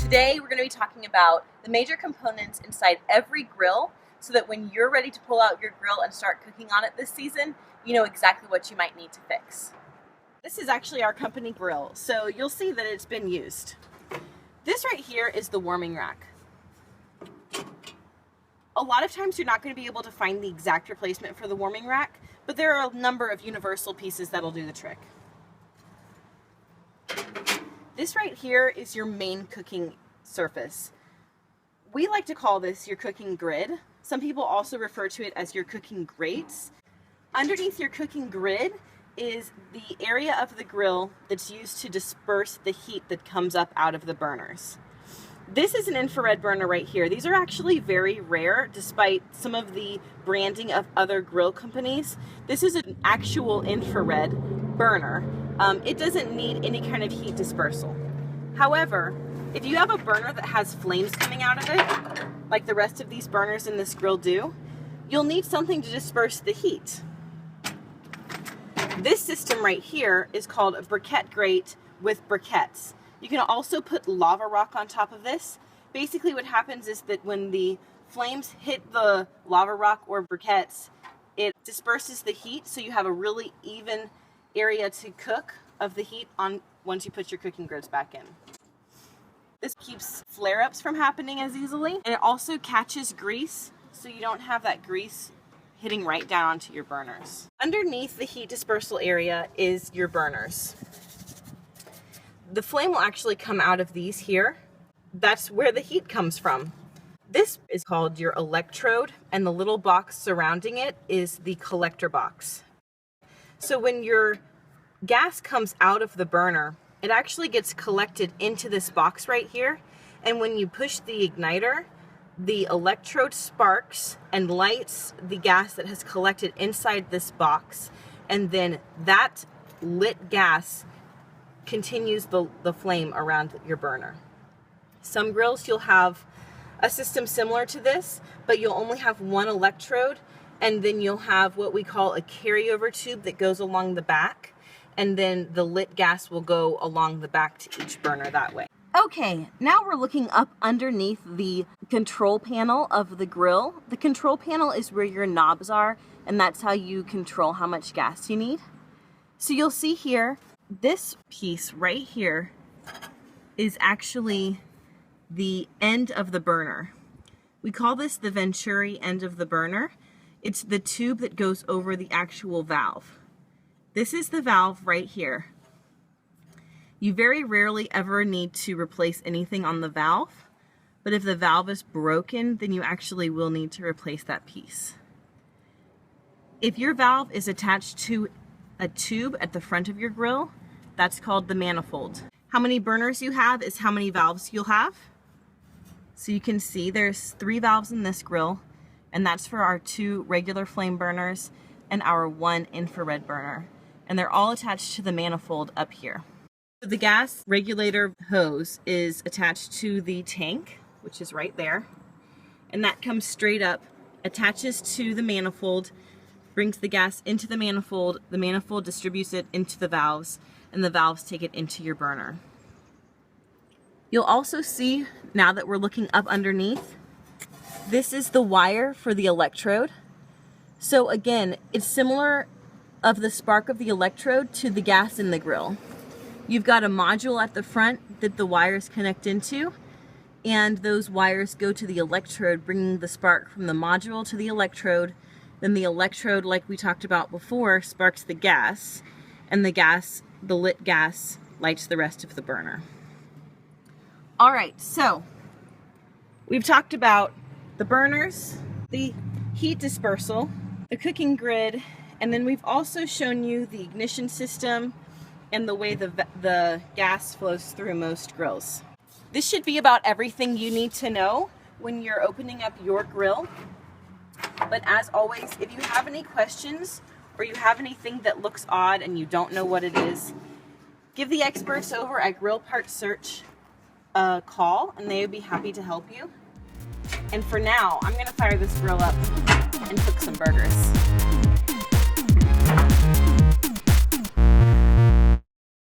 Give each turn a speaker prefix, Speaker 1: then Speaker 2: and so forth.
Speaker 1: Today we're going to be talking about the major components inside every grill so that when you're ready to pull out your grill and start cooking on it this season, you know exactly what you might need to fix.
Speaker 2: This is actually our company grill, so you'll see that it's been used. This right here is the warming rack. A lot of times you're not going to be able to find the exact replacement for the warming rack, but there are a number of universal pieces that'll do the trick. This right here is your main cooking surface. We like to call this your cooking grid. Some people also refer to it as your cooking grates. Underneath your cooking grid is the area of the grill that's used to disperse the heat that comes up out of the burners. This is an infrared burner right here. These are actually very rare despite some of the branding of other grill companies. This is an actual infrared burner. It doesn't need any kind of heat dispersal. However, if you have a burner that has flames coming out of it, like the rest of these burners in this grill do, you'll need something to disperse the heat. This system right here is called a briquette grate with briquettes. You can also put lava rock on top of this. Basically what happens is that when the flames hit the lava rock or briquettes, it disperses the heat so you have a really even area to cook of the heat on once you put your cooking grids back in. This keeps flare-ups from happening as easily, and it also catches grease so you don't have that grease hitting right down onto your burners. Underneath the heat dispersal area is your burners. The flame will actually come out of these here. That's where the heat comes from. This is called your electrode, and the little box surrounding it is the collector box. So when your gas comes out of the burner, it actually gets collected into this box right here, and when you push the igniter, the electrode sparks and lights the gas that has collected inside this box, and then that lit gas continues the flame around your burner. Some grills you'll have a system similar to this, but you'll only have one electrode, and then you'll have what we call a carryover tube that goes along the back, and then the lit gas will go along the back to each burner that way. Okay, now we're looking up underneath the control panel of the grill. The control panel is where your knobs are, and that's how you control how much gas you need. So you'll see here, this piece right here is actually the end of the burner. We call this the Venturi end of the burner. It's the tube that goes over the actual valve. This is the valve right here. You very rarely ever need to replace anything on the valve, but if the valve is broken, then you actually will need to replace that piece. If your valve is attached to a tube at the front of your grill, that's called the manifold. How many burners you have is how many valves you'll have. So you can see there's 3 valves in this grill, and that's for our 2 regular flame burners and our 1 infrared burner. And they're all attached to the manifold up here. So the gas regulator hose is attached to the tank, which is right there. And that comes straight up, attaches to the manifold, brings the gas into the manifold distributes it into the valves, and the valves take it into your burner. You'll also see, now that we're looking up underneath, this is the wire for the electrode. So again, it's similar of the spark of the electrode to the gas in the grill. You've got a module at the front that the wires connect into, and those wires go to the electrode, bringing the spark from the module to the electrode. Then the electrode, like we talked about before, sparks the gas, and the lit gas lights the rest of the burner. All right, so we've talked about the burners, the heat dispersal, the cooking grid, and then we've also shown you the ignition system and the way the gas flows through most grills. This should be about everything you need to know when you're opening up your grill. But as always, if you have any questions or you have anything that looks odd and you don't know what it is, give the experts over at GrillPartsSearch a call and they would be happy to help you. And for now, I'm gonna fire this grill up and cook some burgers.